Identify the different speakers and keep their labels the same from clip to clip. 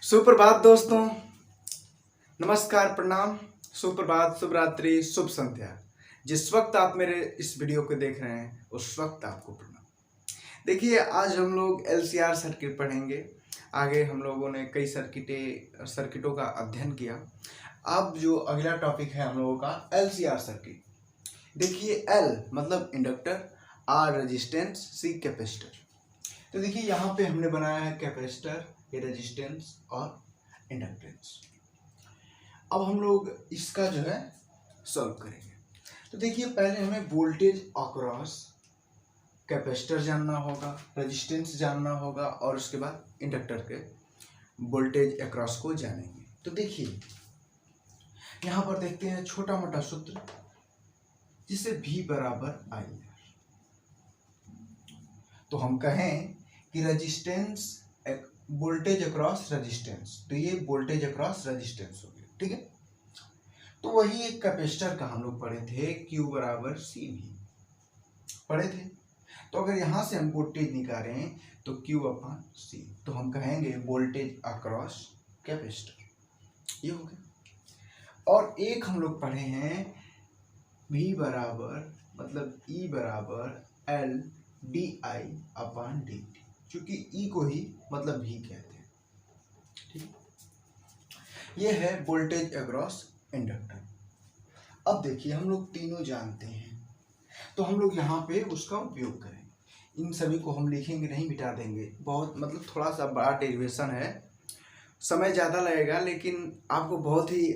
Speaker 1: सुप्रभात दोस्तों, नमस्कार, प्रणाम, सुप्रभात, शुभ रात्रि, शुभ संध्या। जिस वक्त आप मेरे इस वीडियो को देख रहे हैं उस वक्त आपको प्रणाम। देखिए, आज हम लोग LCR सर्किट पढ़ेंगे। आगे हम लोगों ने कई सर्किटों का अध्ययन किया। अब जो अगला टॉपिक है हम लोगों का LCR सर्किट। देखिए, L मतलब inductor, R resistance, C capacitor. तो देखिए यहाँ पे हमने बनाया है कैपेसिटर, ये रेजिस्टेंस और इंडक्टेंस। अब हम लोग इसका जो है सॉल्व करेंगे। तो देखिए, पहले हमें वोल्टेज अक्रॉस कैपेसिटर जानना होगा, रेजिस्टेंस जानना होगा और उसके बाद इंडक्टर के वोल्टेज अक्रॉस को जानेंगे। तो देखिए यहाँ पर देखते हैं छोटा मोटा सूत्र, जिसे V बराबर I। तो हम कहें कि रेजिस्टेंस वोल्टेज अक्रॉस रेजिस्टेंस, तो ये वोल्टेज अक्रॉस रेजिस्टेंस हो गया, ठीक है। तो वही एक कैपेसिटर का हम लोग पढ़े थे, Q बराबर CV पढ़े थे। तो अगर यहां से हम वोल्टेज निकालें तो Q अपॉन C, तो हम कहेंगे वोल्टेज अक्रॉस कैपेसिटर, ये हो गया। और एक हम लोग पढ़े हैं V बराबर मतलब E बराबर L DI अपॉन DT, क्योंकि E को ही मतलब V कहते हैं, ठीक। ये है वोल्टेज अक्रॉस इंडक्टर। अब देखिए, हम लोग तीनों जानते हैं, तो हम लोग यहाँ पे उसका उपयोग करेंगे। इन सभी को हम लिखेंगे नहीं, मिटा देंगे। बहुत मतलब थोड़ा सा बड़ा डेरिवेशन है, समय ज़्यादा लगेगा, लेकिन आपको बहुत ही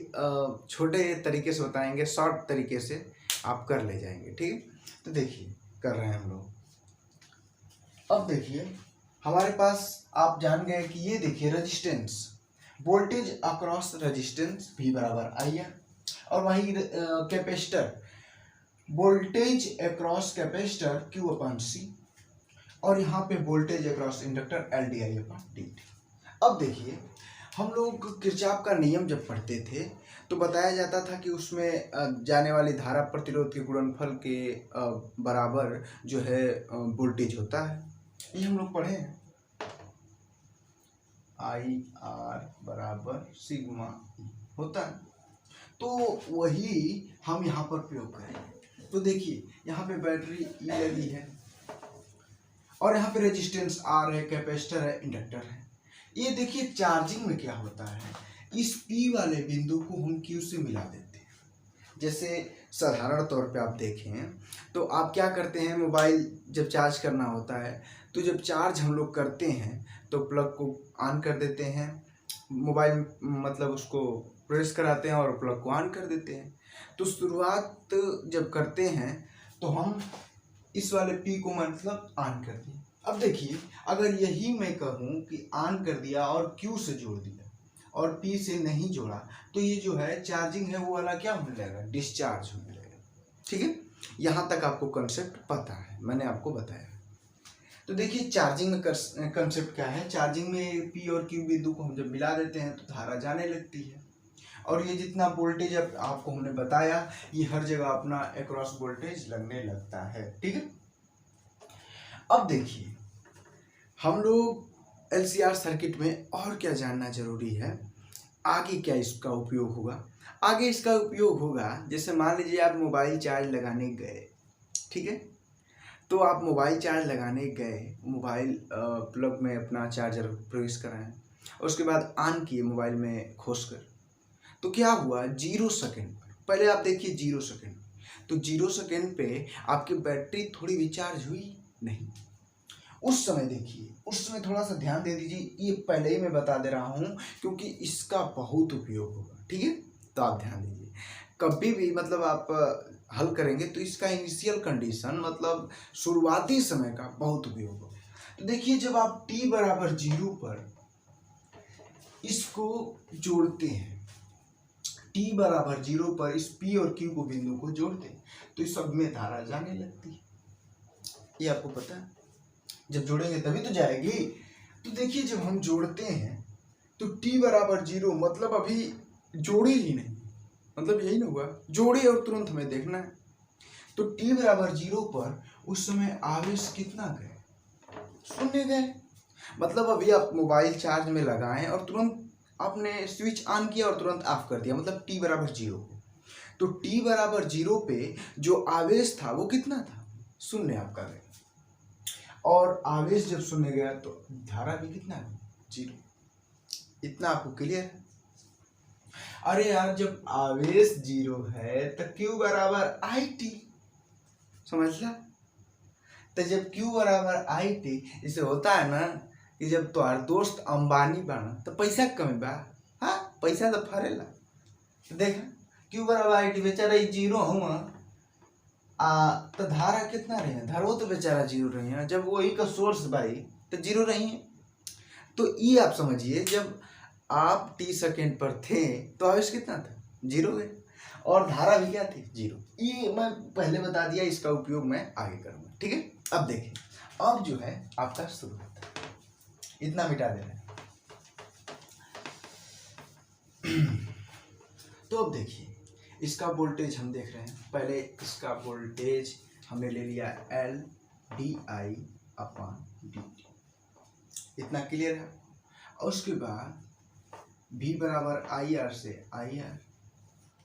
Speaker 1: छोटे तरीके से बताएंगे, शॉर्ट तरीके से आप कर ले जाएंगे, ठीक। तो देखिए कर रहे हैं हम लोग। अब देखिए हमारे पास आप जान गए कि ये देखिए resistance, voltage across resistance V बराबर I है, और वही capacitor voltage across capacitor Q upon C, और यहाँ पे voltage across inductor LDI upon DT। अब देखिए, हम लोग किरचॉफ का नियम जब पढ़ते थे तो बताया जाता था कि उसमें जाने वाली धारा प्रतिरोध के गुणनफल के बराबर जो है वोल्टेज होता है। ये हम लोग पढ़े हैं, IR बराबर सिग्मा E होता है। तो वही हम यहाँ पर प्रयोग करेंगे। तो देखिए यहाँ पे बैटरी E लगी है, और यहाँ पे रेजिस्टेंस R है, कैपेसिटर है, इंडक्टर है। ये देखिए चार्जिंग में क्या होता है, इस P वाले बिंदु को हम Q से मिला देते हैं। जैसे साधारण तौर पे आप देखें तो आप क्या करते हैं, मोबाइल जब चार्ज करना होता है तो जब चार्ज हम लोग करते हैं तो प्लग को ऑन कर देते हैं, मोबाइल मतलब उसको प्रेस कराते हैं और प्लग को ऑन कर देते हैं। तो शुरुआत जब करते हैं तो हम इस वाले P को मतलब ऑन कर दिए। अब देखिए, अगर यही मैं कहूँ कि ऑन कर दिया और Q से जोड़ दिया और P से नहीं जोड़ा, तो ये जो है चार्जिंग है वो वाला क्या होने लगेगा, डिस्चार्ज होने लगेगा, ठीक है। यहाँ तक आपको कंसेप्ट पता है, मैंने आपको बताया। तो देखिए चार्जिंग में कंसेप्ट क्या है, चार्जिंग में P और Q बिंदु को हम जब मिला देते हैं तो धारा जाने लगती है, और ये जितना वोल्टेज अब आपको हमने बताया ये हर जगह अपना अक्रॉस वोल्टेज लगने लगता है, ठीक है। अब देखिए हम लोग LCR सर्किट में और क्या जानना जरूरी है, आगे क्या इसका उपयोग होगा। आगे इसका उपयोग होगा, जैसे मान लीजिए आप मोबाइल चार्ज लगाने गए, ठीक है। तो आप मोबाइल चार्ज लगाने गए, मोबाइल प्लग में अपना चार्जर प्रवेश कराएं, और उसके बाद ऑन किए मोबाइल में खोसकर, तो क्या हुआ 0 सेकेंड पर, पहले आप देखिए 0 सेकेंड, तो 0 सेकेंड पे आपकी बैटरी थोड़ी भी चार्ज हुई नहीं। उस समय देखिए, उस समय थोड़ा सा ध्यान दे दीजिए, ये पहले ही मैं बता दे रहा हूँ क्योंकि इसका बहुत उपयोग होगा, ठीक है। तो आप ध्यान दीजिए, कभी भी मतलब आप हल करेंगे तो इसका इनिशियल कंडीशन मतलब शुरुआती समय का बहुत उपयोग होगा। तो देखिए जब आप t बराबर 0 पर इसको जोड़ते हैं, t बराबर 0 पर इस P और Q को बिंदु को जोड़ते हैं तो इस सब में धारा जाने लगती है, ये आपको पता है। जब जोड़ेंगे तभी तो जाएगी। तो देखिए जब हम जोड़ते हैं तो t बराबर 0 मतलब अभी जोड़े ही नहीं, मतलब यही ना हुआ, जोड़े और तुरंत हमें देखना है। तो t बराबर 0 पर उस समय आवेश कितना गए, 0 गए। मतलब अभी आप मोबाइल चार्ज में लगाएं और तुरंत आपने स्विच ऑन किया और तुरंत ऑफ कर दिया, मतलब t बराबर 0। तो t बराबर 0 पे जो आवेश था वो कितना था, शून्य आपका गया, और आवेश जब शून्य गया तो धारा भी कितना है, 0। इतना आपको क्लियर है। अरे यार जब आवेश 0 है तो q बराबर IT, समझ ला। तो जब q बराबर IT, इसे होता है ना कि जब तुम्हार दोस्त अंबानी बना तो पैसा कमी बा, हाँ पैसा तो फरेला। तो देखा q बराबर IT, बेचारा 0 हुआ तो धारा कितना रही है, धारा तो बेचारा 0 रही है, जब वही का सोर्स भाई तो 0 रही है। तो ये आप समझिए जब आप t सेकेंड पर थे तो आवेश कितना था, 0 है, और धारा भी क्या थी, 0। ये मैं पहले बता दिया, इसका उपयोग मैं आगे करूंगा, ठीक है। अब देखिए, अब जो है आपका शुरू होता है, इतना मिटा देना है। तो अब देखिए इसका वोल्टेज हम देख रहे हैं, पहले इसका वोल्टेज हमने ले लिया LdI/dt, इतना क्लियर है। और उसके बाद V बराबर IR से IR,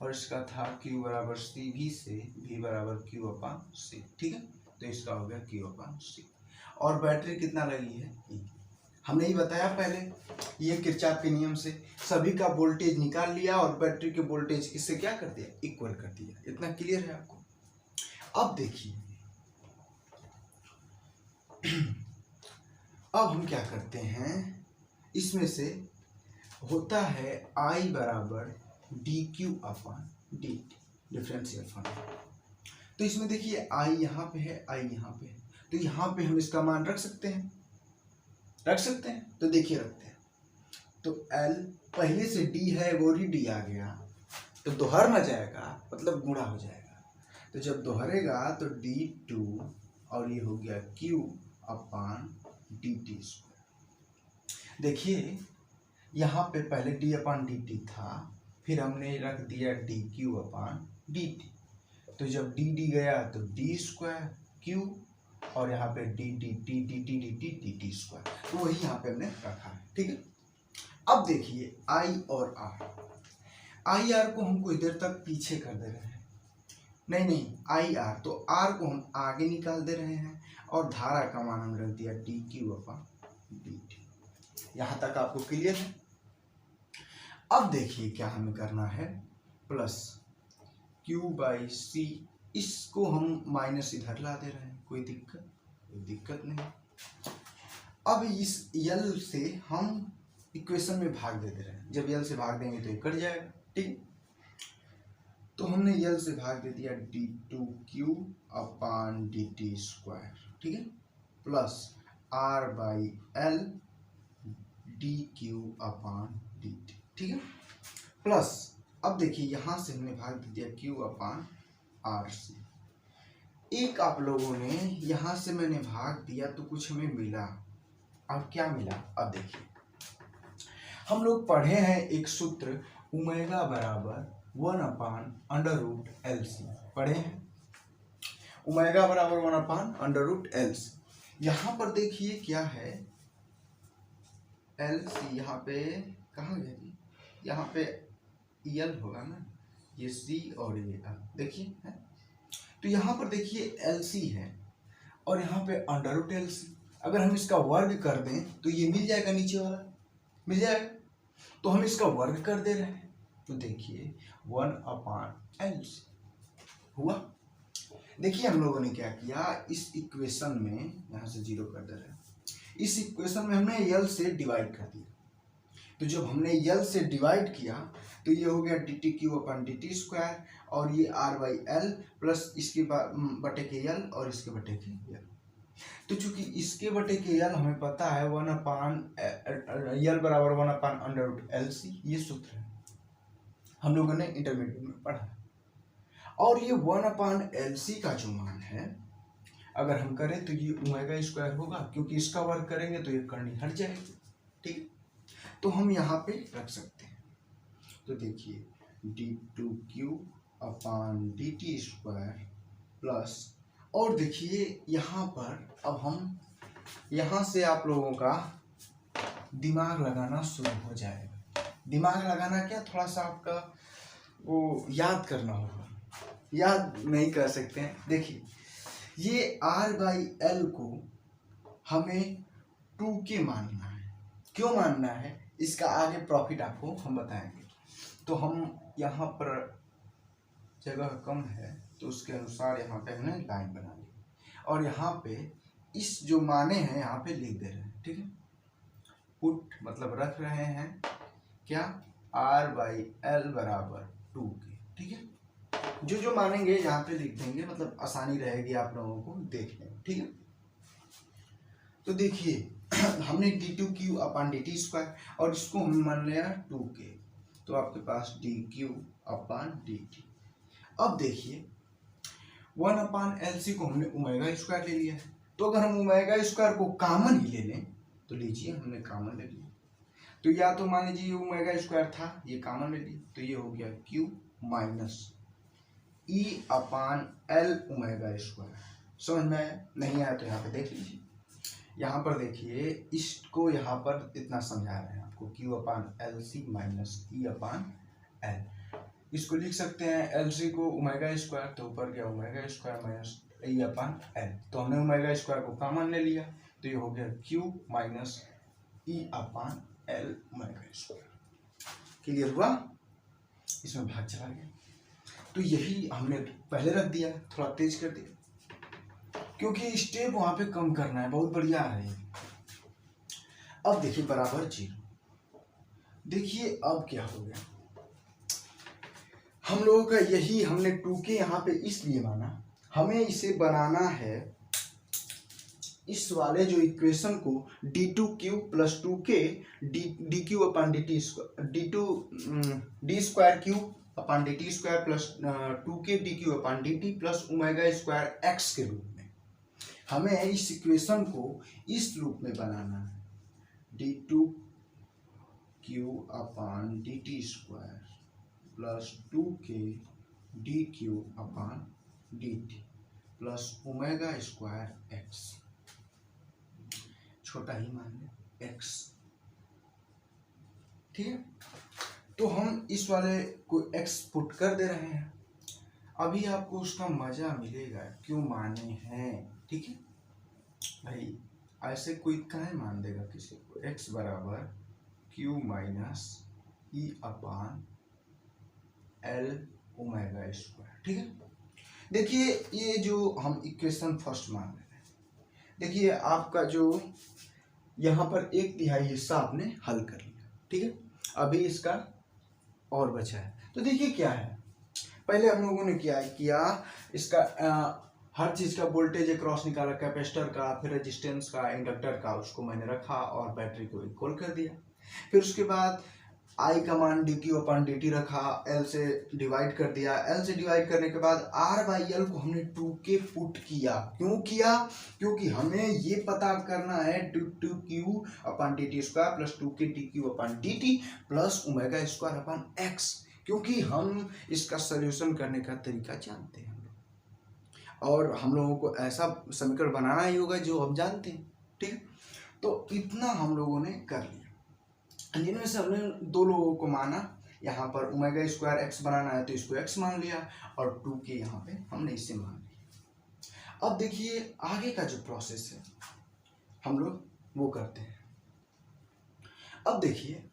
Speaker 1: और इसका था Q बराबर CV से V बराबर Q/C, ठीक है। तो इसका हो गया Q/C, और बैटरी कितना लगी है E। हमने ही बताया पहले, ये किरचॉफ के नियम से सभी का वोल्टेज निकाल लिया और बैटरी के वोल्टेज इससे क्या कर दिया, इक्वल कर दिया। इतना क्लियर है आपको। अब देखिए अब हम क्या करते हैं, इसमें से होता है I बराबर dQ/dt, डिफरेंशियल फॉर्मूला। तो इसमें देखिए I यहाँ पे है, I यहाँ पे है, तो यहाँ पे हम इसका मान रख सकते हैं, रख सकते हैं। तो देखिए रखते हैं, तो L पहले से D है वो ही D आ गया, तो दोहर ना जाएगा, मतलब गुणा हो जाएगा। तो जब दोहरेगा तो D2 और ये हो गया Q/dt²। देखिए यहाँ पे पहले d/dt था, फिर हमने रख दिया dQ/dt। तो जब dd गया तो d² Q, और यहाँ पे dt², तो वही यहाँ पे हमने रखा है, ठीक है। अब देखिए I और R, IR को हम कुछ देर तक पीछे कर दे रहे हैं, नहीं IR, तो R को हम आगे निकाल दे रहे हैं, और धारा का मान हम रख दिया dQ/dt। यहाँ तक आपको क्लियर है। अब देखिए क्या हमें करना है, प्लस Q/C, इसको हम माइनस इधर ला दे रहे हैं, कोई दिक्कत नहीं। अब इस L से हम इक्वेशन में भाग दे रहे हैं, जब L से भाग देंगे तो ये कट जाएगा, ठीक। तो हमने L से भाग दे दिया d2Q/dt², ठीक है, प्लस R/L dQ/dt, ठीक है, प्लस अब देखिए यहाँ से हमने भाग दे दिया Q/R से। एक आप लोगों ने यहाँ से मैंने भाग दिया तो कुछ हमें मिला, अब क्या मिला, अब देखिए हम लोग पढ़े हैं एक सूत्र ओमेगा बराबर 1/√LC, पढ़े हैं ओमेगा बराबर 1/√LC। यहाँ पर देखिए क्या है, LC यहाँ पे कहाँ गया जी, यहाँ पे L होगा ना, ये C और ये L, देखिए है। तो यहाँ पर देखिए LC है और यहाँ पे √LC, अगर हम इसका वर्ग कर दें तो ये मिल जाएगा, नीचे वाला मिल जाएगा, तो हम इसका वर्ग कर दे रहे हैं, तो देखिए 1/LC हुआ। देखिए हम लोगों ने क्या किया, इस इक्वेशन में यहाँ से 0 कर दे रहे हैं, इस इक्वेशन में हमने L से डिवाइड कर दिया। तो जब हमने L से डिवाइड किया तो ये हो गया dQ/dt², और ये R/L प्लस इसके बटे के L और इसके बटे के L। तो चूंकि इसके बटे के L हमें पता है L बराबर 1/√LC, ये सूत्र है हम लोगों ने इंटरमीडिएट में पढ़ा। और ये 1/LC का जो मान है अगर हम करें तो ये ओमेगा² होगा, क्योंकि इसका वर्ग करेंगे तो ये करनी हट जाएगी, ठीक। तो हम यहाँ पे रख सकते हैं, तो देखिए d2Q/dt² प्लस, और देखिए यहाँ पर अब हम यहाँ से आप लोगों का दिमाग लगाना शुरू हो जाएगा, दिमाग लगाना क्या, थोड़ा सा आपका वो याद करना होगा, याद नहीं कर सकते हैं। देखिए ये R/L को हमें 2K मानना है। क्यों मानना है, इसका आगे प्रॉफिट आपको हम बताएंगे। तो हम यहाँ पर जगह कम है तो उसके अनुसार यहाँ पे हमने लाइन बना ली और यहाँ पे इस जो माने हैं यहाँ पे लिख दे रहे हैं, ठीक है। पुट मतलब रख रहे हैं क्या, R/L बराबर 2K, ठीक है। जो जो मानेंगे यहाँ पे लिख देंगे, मतलब आसानी रहेगी आप लोगों को देखने में, ठीक है। तो देखिए हमने dQ/dt² और इसको हम मान लिया 2K, तो आपके पास dQ/dt। अब देखिए 1/LC को हमने ω² ले लिया है, तो अगर हम ω² को कॉमन ही ले लें तो लीजिए हमने कॉमन ले लिया, तो या तो मान लीजिए ω² था, ये कॉमन ले लिया, तो ये हो गया Q माइनस E/L ω²। समझ में आया? नहीं आया तो यहाँ पे देख लीजिए, यहाँ पर देखिए इसको यहाँ पर इतना समझा रहे हैं आपको, Q/LC माइनस E/L। इसको लिख सकते हैं LC को ω², तो ऊपर गया ω² माइनस E/L, तो हमने ω² को कॉमन ले लिया, तो ये हो गया Q माइनस E/L ω²। क्लियर हुआ? इसमें भाग चला गया, तो यही हमने पहले रख दिया, थोड़ा तेज कर दिया क्योंकि स्टेप वहां पे कम करना है, बहुत बढ़िया है। अब देखिए बराबर 0। देखिए अब क्या हो गया, हम लोगों का यही हमने 2K यहाँ पे इसलिए माना, हमें इसे बनाना है, इस वाले जो इक्वेशन को d2q plus 2k dQ/dt d2d²q/dt² plus 2k dQ/dt plus ω²x के रूप में हमें इस इक्वेशन को इस रूप में बनाना है, d2q/dt² plus 2k dQ/dt plus ω²x, छोटा ही मान लें x, ठीक है। तो हम इस वाले को x पुट कर दे रहे हैं, अभी आपको उसका मजा मिलेगा, क्यों माने हैं, ठीक है भाई। ऐसे कोई काहे मान देगा किसी को, x बराबर Q माइनस E/L ω², ठीक है। देखिए ये जो हम इक्वेशन फर्स्ट मान रहे हैं, देखिए आपका जो यहाँ पर 1/3 हिस्सा आपने हल कर लिया, ठीक है। अभी इसका और बचा है, तो देखिए क्या है, पहले हम लोगों ने क्या किया, इसका हर चीज का वोल्टेज अक्रॉस निकाला, कैपेसिटर का, फिर रेजिस्टेंस का, इंडक्टर का, उसको मैंने रखा और बैटरी को इक्वल कर दिया। फिर उसके बाद I का मान dQ/dt रखा, L से डिवाइड कर दिया, L से डिवाइड करने के बाद R/L को हमने 2K पुट किया। क्यों किया? क्योंकि हमें ये पता करना है 2Q/dt² plus 2K dQ/dt plus ω²x, क्योंकि हम इसका सॉल्यूशन करने का तरीका जानते हैं और हम लोगों को ऐसा समीकरण बनाना ही होगा जो हम जानते हैं, ठीक है। तो इतना हम लोगों ने कर लिया, जिनमें से हमने दो लोगों को माना, यहाँ पर ω²x बनाना है तो इसको x मान लिया और 2K यहाँ पे हमने इसे मान लिया। अब देखिए आगे का जो प्रोसेस है हम लोग वो करते हैं। अब देखिए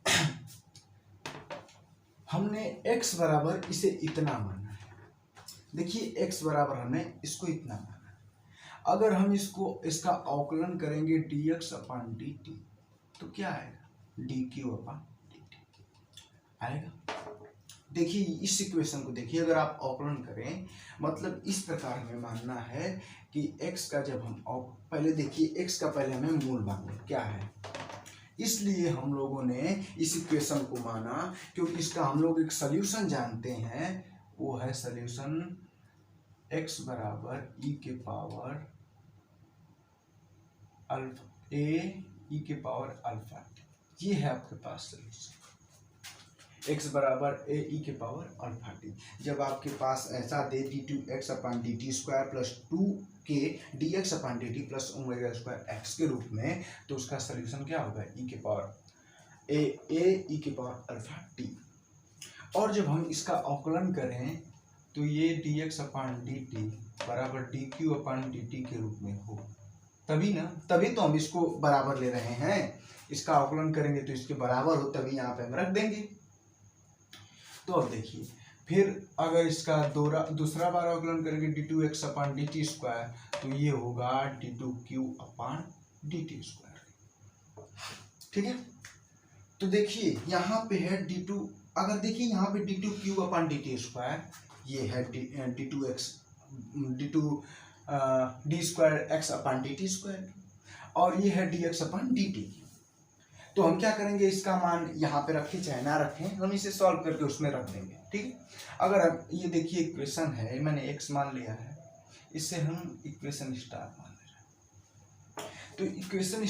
Speaker 1: हमने x बराबर इसे इतना माना है, देखिए x बराबर हमने इसको इतना माना है, अगर हम इसका अवकलन करेंगे dx/dt तो क्या आएगा, dQ/dt आएगा। देखिए इस इक्वेशन को देखिए, अगर आप अवकलन करें मतलब इस प्रकार हमें मानना है कि x का जब हम पहले देखिए x का पहले हमें मूल मानना क्या है, इसलिए हम लोगों ने इस इक्वेशन को माना क्योंकि इसका हम लोग एक सॉल्यूशन जानते हैं, वो है सॉल्यूशन x बराबर e के पावर अल्फा, ये है आपके पास सॉल्यूशन, x बराबर a e के पावर अल्फा टी। जब आपके पास ऐसा दे d2x/dt² plus 2k dx/dt plus ω²x के रूप में, तो उसका सॉल्यूशन क्या होगा, e के पावर ए ई के पावर अल्फा टी। और जब हम इसका अवकलन करें तो ये dx अपान dt बराबर dq अपान dt के रूप में हो, तभी ना, तभी तो हम इसको बराबर ले रहे हैं। इसका अवकलन करेंगे तो इसके बराबर हो, तभी यहाँ पे हम रख देंगे। तो अब देखिए, फिर अगर इसका दूसरा बार अवकलन करेंगे d2x अपान dt स्क्वायर, तो ये होगा d2q अपान dt स्क्वायर। ठीक है, तो देखिए यहाँ पे है d2, अगर देखिए यहाँ पे d2q अपान dt स्क्वायर, ये है d2x d स्क्वायर x अपान dt स्क्वायर, और ये है dx अपान dt। तो हम क्या करेंगे, इसका मान यहाँ पे रखें चाहे ना रखें, हम इसे सॉल्व करके उसमें रख देंगे। ठीक है, अगर अब ये देखिए इक्वेशन है, मैंने x मान लिया है, इससे हम इक्वेशन स्टार मान ले रहे हैं। तो इक्वेशन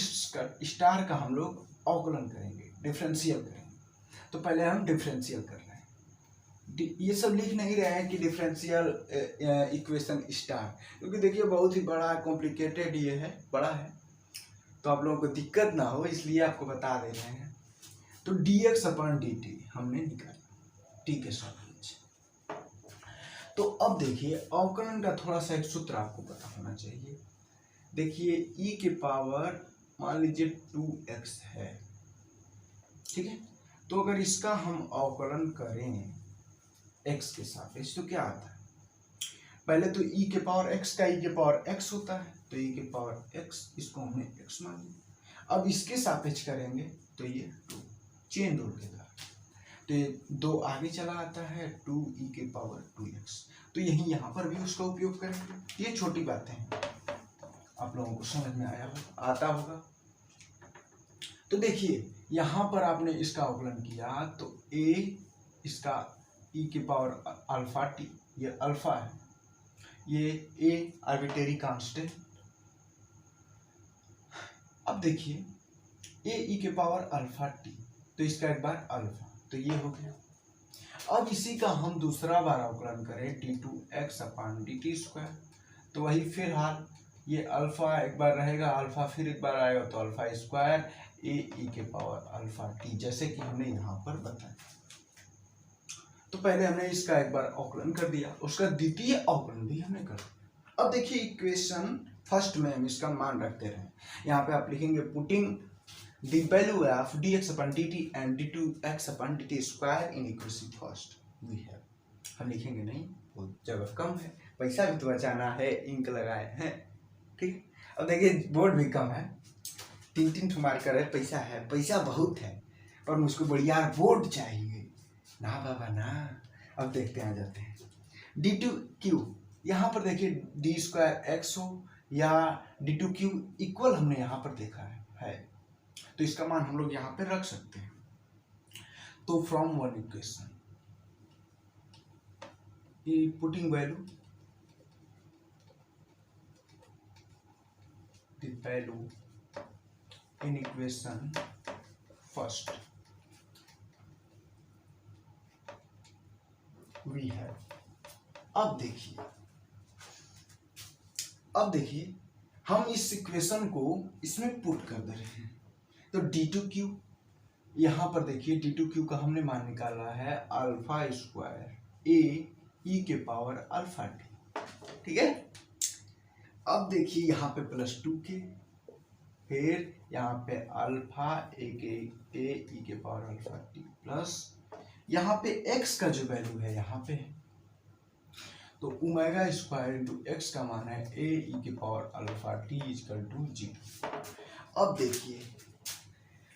Speaker 1: स्टार का हम लोग अवकलन करेंगे, डिफरेंशियल करेंगे। तो पहले हम डिफरेंशियल कर रहे हैं, ये सब लिख नहीं रहे हैं कि डिफरेंशियल इक्वेशन स्टार, क्योंकि देखिए बहुत ही बड़ा कॉम्प्लिकेटेड ये है, बड़ा है, तो आप लोगों को दिक्कत ना हो इसलिए आपको बता दे रहे हैं। तो dx अपन dt हमने निकाला t के सापेक्ष। तो अब देखिए अवकलन का थोड़ा सा एक सूत्र आपको पता होना चाहिए। देखिए e के पावर मान लीजिए 2x है, ठीक है, तो अगर इसका हम अवकलन करें x के सापेक्ष तो क्या आता है, पहले तो e के पावर x का e के पावर x होता है, तो e के पावर x, इसको हमने x मान लिया। अब इसके सापेक्ष करेंगे तो ये 2, चेन रूल के द्वारा, तो ये 2 आगे चला आता है, 2e के पावर 2x। तो यही यहाँ पर भी उसका उपयोग करेंगे। ये छोटी बातें हैं, आप लोगों को समझ में आता होगा। तो देखिए यहाँ पर आपने इसका अवकलन किया तो a इसका e के पावर अल्फा t, ये अल्फा है, ये a आर्बिट्रेरी कांस्टेंट। अब देखिए a e के पावर अल्फा t, तो इसका एक बार अल्फा, तो ये हो गया। अब इसी का हम दूसरा बार अवकलन करें d2x अपान dt स्क्वायर, तो वही फिर हाल, ये अल्फा एक बार रहेगा, अल्फा फिर एक बार आएगा, तो अल्फा स्क्वायर a e के पावर अल्फा t, जैसे कि हमने यहाँ पर बताया। तो पहले हमने इसका एक बार अवकलन कर दिया, उसका द्वितीय अवकलन भी हमने कर दिया। अब देखिए इक्वेशन फर्स्ट में हम इसका मान रखते रहे, यहाँ पे आप लिखेंगे putting the value of dx upon dt and d2x upon dt square in equation first we have, हम लिखेंगे नहीं, बहुत जगह कम है, पैसा भी तो बचाना है, इंक लगाए हैं। ठीक, अब देखिए बोर्ड भी कम है, 3 मार्कर है, पैसा है, पैसा बहुत है, और मुझको बढ़िया बोर्ड चाहिए ना बाबा ना। अब देखते हैं, आ जाते हैं d2q, यहाँ पर देखिए d स्क्वायर x हो या d2q इक्वल हमने यहाँ पर देखा है, तो इसका मान हम लोग यहाँ पे रख सकते हैं। तो from one equation putting value the value in equation first we have. अब देखिए हम इस इक्वेशन को इसमें पुट कर दे रहे हैं, तो d2q, यहाँ पर देखिए d2q का हमने मान निकाला है अल्फा स्क्वायर a e के पावर अल्फा t, ठीक है। अब देखिए यहाँ पे +2k, फिर यहाँ पे अल्फा a e के पावर अल्फा t प्लस यहाँ पे x का जो वैल्यू है यहाँ पे है, तो ओमेगा स्क्वायर इंटू एक्स का मान है a e के power alpha t equal to 0। अब देखिए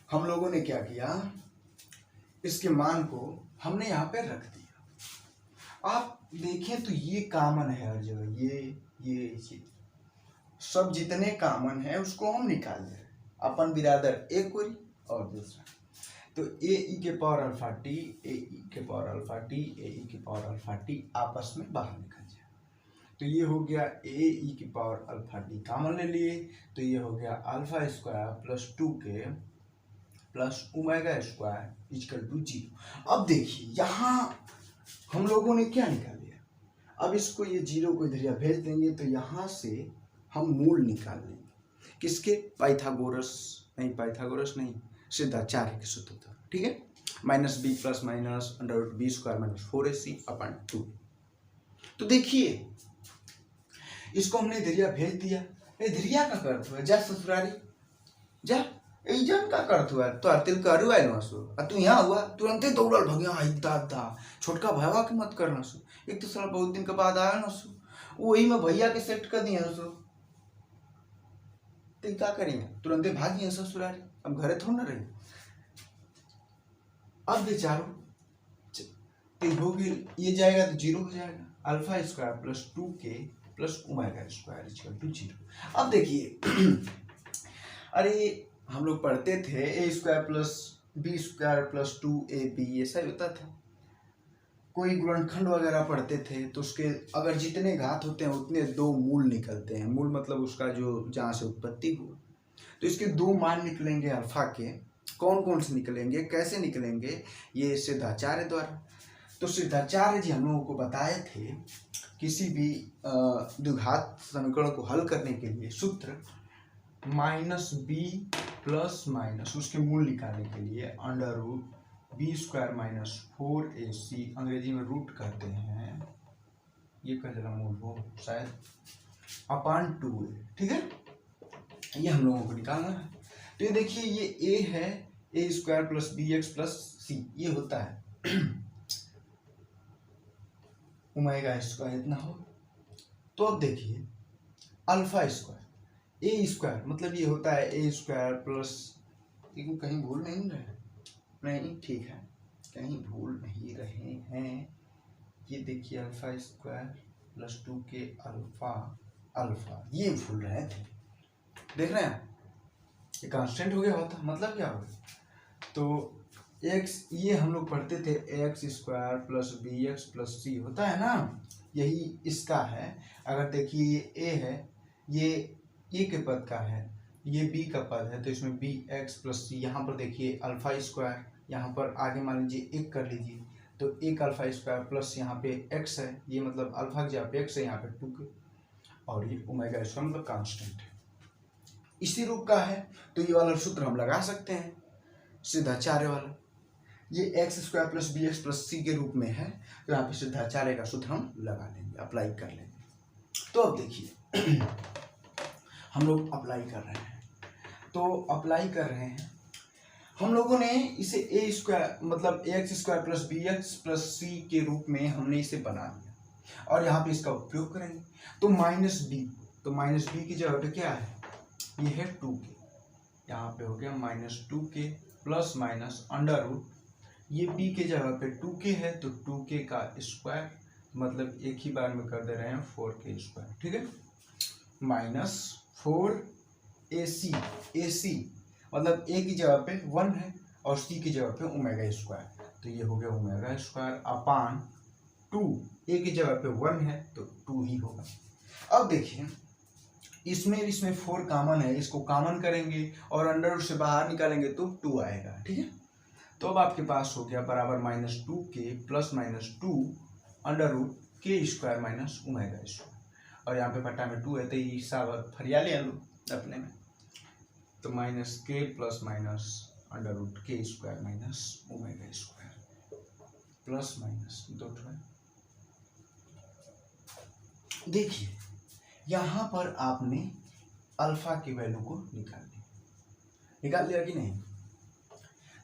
Speaker 1: हम लोगों ने क्या किया, इसके मान को हमने यहाँ पे रख दिया। आप देखें तो ये कॉमन है हर जगह, ये सब जितने कॉमन है उसको हम निकाल दे रहे हैं, अपन बिरादर एक कोई और दूसरा, तो a e के power alpha t, a e के power alpha t, a e के पावर अल्फा t आपस में बाहर निकल जाए, तो ये हो गया a e की पावर अल्फा t कॉमन ले लिए, तो ये हो गया alpha square plus 2k plus omega square equal to 0। अब देखिए यहाँ हम लोगों ने क्या निकाल लिया, अब इसको ये 0 को इधर भेज देंगे, तो यहाँ से हम मूल निकाल लेंगे किसके, पाइथागोरस नहीं, सिद्धाचार्य के सूत्र था, ठीक है। Minus b plus minus under root b square minus 4ac upon 2। तो देखिए इसको हमने इधरिया भेज दिया, इधरिया का अर्थ हुआ जा ससुरारी जा एजन का अर्थ हुआ तो तिल करू आइल नसु आ तू यहाँ हुआ तुरंते दौड़ल भगिया आई दादा छोटका भाईवा के मत करना सु। एक तो साला बहुत दिन के बाद आया नसु, वही में भैया के सेट कर दिया नसु, तो क्या करेंगे तुरंते भाग गए ससुरारी, अब घरे थोड़ा ना रही। अब बेचारो होगी ये जाएगा तो 0 हो जाएगा, alpha square plus 2k plus omega square equal to 0। अब देखिए अरे हम लोग पढ़ते थे a square plus b square plus 2ab ऐसा होता था, कोई गुणनखंड वगैरह पढ़ते थे तो उसके अगर जितने घात होते हैं उतने 2 मूल निकलते हैं। मूल मतलब उसका जो जहाँ से उत्पत्ति हुआ, तो इसके 2 मान निकलेंगे अल्फा के। कौन कौन से निकलेंगे, कैसे निकलेंगे, ये सिद्धाचार्य द्वारा। तो सिद्धाचार्य जी हम लोगों को बताए थे किसी भी द्विघात समीकरण को हल करने के लिए सूत्र माइनस बी प्लस माइनस उसके मूल निकालने के लिए under root b square minus 4ac, अंग्रेजी में रूट कहते हैं, ये कह जरा मूल हो शायद, अपॉन 2a, ठीक है। ये हम लोगों को निकालना है। तो ये देखिए ये a है, a square plus b x plus c, ये होता है ओमेगा स्क्वायर इतना हो। तो अब देखिए अल्फा स्क्वायर ए स्क्वायर मतलब ये होता है ए स्क्वायर प्लस, लेकिन कहीं भूल नहीं रहे, नहीं ठीक है कहीं भूल नहीं रहे हैं। ये देखिए alpha square plus 2k alpha alpha, ये भूल रहे थे, देख रहे हैं ये कांस्टेंट हो गया होता, मतलब क्या हो गया, तो x ये हम लोग पढ़ते थे x square plus b x plus c होता है ना, यही इसका है। अगर देखिए ये a है, ये a के पद का है, ये b का पद है, तो इसमें बी एक्स प्लस सी, यहाँ पर देखिए अल्फा स्क्वायर, यहाँ पर आगे मान लीजिए 1 कर लीजिए, तो 1 अल्फा स्क्वायर प्लस यहाँ पे x है, ये मतलब अल्फा की जगह पे x है, यहाँ पे 2k, और ये ओमेगा स्क्वायर मतलब कांस्टेंट है, इसी रूप का है। तो ये वाला सूत्र हम लगा सकते हैं सिद्धाचार्य वाला, ये x square plus b x plus c के रूप में है, तो यहाँ पे सिद्धाचार्य का सूत्र हम लगा लेंगे, अप्लाई कर लेंगे। तो अब देखिए हम लोग अप्लाई कर रहे हैं, तो अप्लाई कर रहे हैं हम लोगों ने इसे ए स्क्वायर मतलब x square plus b x plus c के रूप में हमने इसे बना लिया, और यहाँ पे इसका उपयोग करेंगे। तो माइनस बी, तो माइनस बी की जगह पे क्या है, ये है 2k, यहाँ पे हो गया minus 2k plus minus under root, ये b के जगह पे 2k है तो 2k का स्क्वायर, मतलब एक ही बार में कर दे रहे हैं 4k स्क्वायर, ठीक है, माइनस 4ac, ac मतलब a की जगह पे 1 है और c की जगह पे ओमेगा स्क्वायर, तो ये हो गया ओमेगा स्क्वायर अपान 2, a की जगह पे 1 है तो 2 ही होगा। अब देखिए इसमें 4 कॉमन है, इसको कॉमन करेंगे और अंडर रूट से बाहर निकालेंगे तो 2 आएगा, ठीक है। तो अब आपके पास हो गया बराबर minus 2k plus minus 2 under root k square minus omega square, और यहाँ पे बटा में 2 है तो ये हिसाब फरिया ले लो अपने में, तो minus k plus minus under root k square minus omega square plus minus 2 है। देखिए यहाँ पर आपने अल्फा की वैल्यू को निकाल लिया कि नहीं,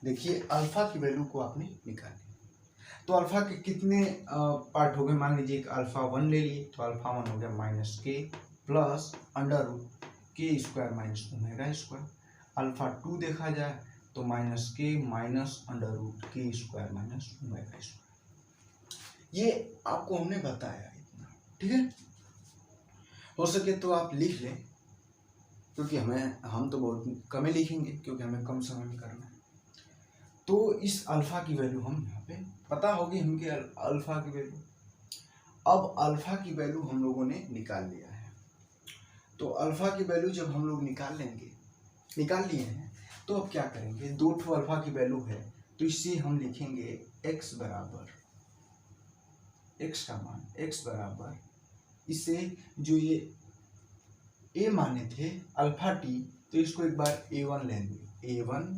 Speaker 1: देखिए अल्फा की वैल्यू को आपने निकाल लिया, तो अल्फा के कितने पार्ट हो गए, मान लीजिए अल्फा 1 ले लिए, तो अल्फा 1 हो गया minus k plus under root k square minus omega square, alpha 2 देखा जाए तो minus k minus under root k square minus omega square, ये आपको हमने बताया इतना, ठीक है। हो सके तो आप लिख लें, क्योंकि हम तो बहुत कम ही लिखेंगे क्योंकि हमें कम समय में करना है। तो इस अल्फा की वैल्यू हम यहाँ पे पता होगी हमके अल्फा की वैल्यू। अब अल्फा की वैल्यू हम लोगों ने निकाल लिया है, तो अल्फा की वैल्यू जब हम लोग निकाल लिए हैं, तो अब क्या करेंगे, 2 अल्फा की वैल्यू है तो इससे हम लिखेंगे x बराबर, x का मान x बराबर, इससे जो ये a माने थे अल्फा t, तो इसको एक बार a1 लेंगे, a1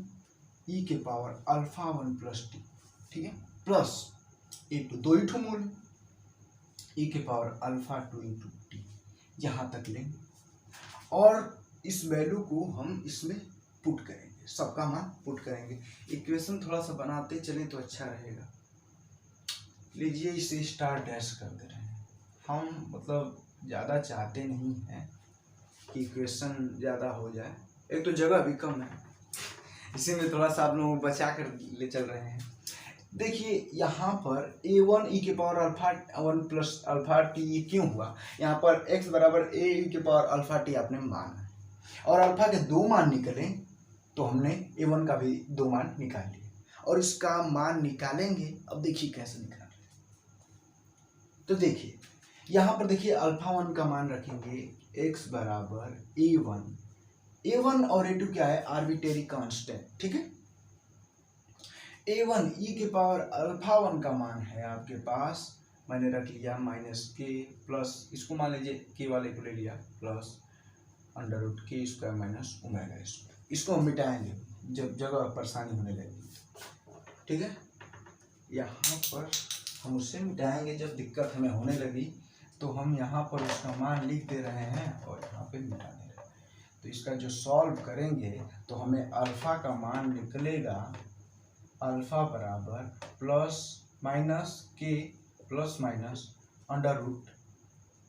Speaker 1: ई के पावर अल्फा 1 प्लस टी, ठीक है, प्लस A2 दो ही ठो मूल, ई के पावर अल्फा 2 इंटू टी, यहाँ तक लेंगे और इस वैल्यू को हम इसमें पुट करेंगे, सबका मान पुट करेंगे। इक्वेशन थोड़ा सा बनाते चलें तो अच्छा रहेगा। लीजिए इसे स्टार डैश कर दे रहे हैं हम, मतलब ज़्यादा चाहते नहीं हैं कि इक्वेशन ज़्यादा हो जाए, एक तो जगह भी कम है, इसी में थोड़ा सा आप लोग बचा कर ले चल रहे हैं। देखिए यहाँ पर a1 ई के power alpha 1 plus alpha T क्यों हुआ, यहाँ पर x बराबर a ई के पावर अल्फा टी आपने माना है और अल्फा के दो मान निकले तो हमने a1 का भी दो मान निकाल लिए और इसका मान निकालेंगे। अब देखिए कैसे निकाल रहे, तो देखिए यहाँ पर देखिए अल्फा 1 का मान रखेंगे x बराबर a1 और a2 क्या है, आर्बिट्रेरी कांस्टेंट, ठीक है। a1 ई के पावर अल्फा 1 का मान है आपके पास, मैंने रख लिया माइनस के प्लस, इसको मान लीजिए के वाले को ले लिया plus under root k square minus omega square, इसको हम मिटाएंगे जब जगह परेशानी होने लगेगी, ठीक है। यहाँ पर हम उससे मिटाएंगे जब दिक्कत हमें होने लगी, तो हम यहाँ पर उसका मान लिख दे रहे हैं और यहाँ पे मिटा दे रहे हैं। तो इसका जो सॉल्व करेंगे तो हमें अल्फा का मान निकलेगा अल्फा बराबर प्लस माइनस के plus minus under root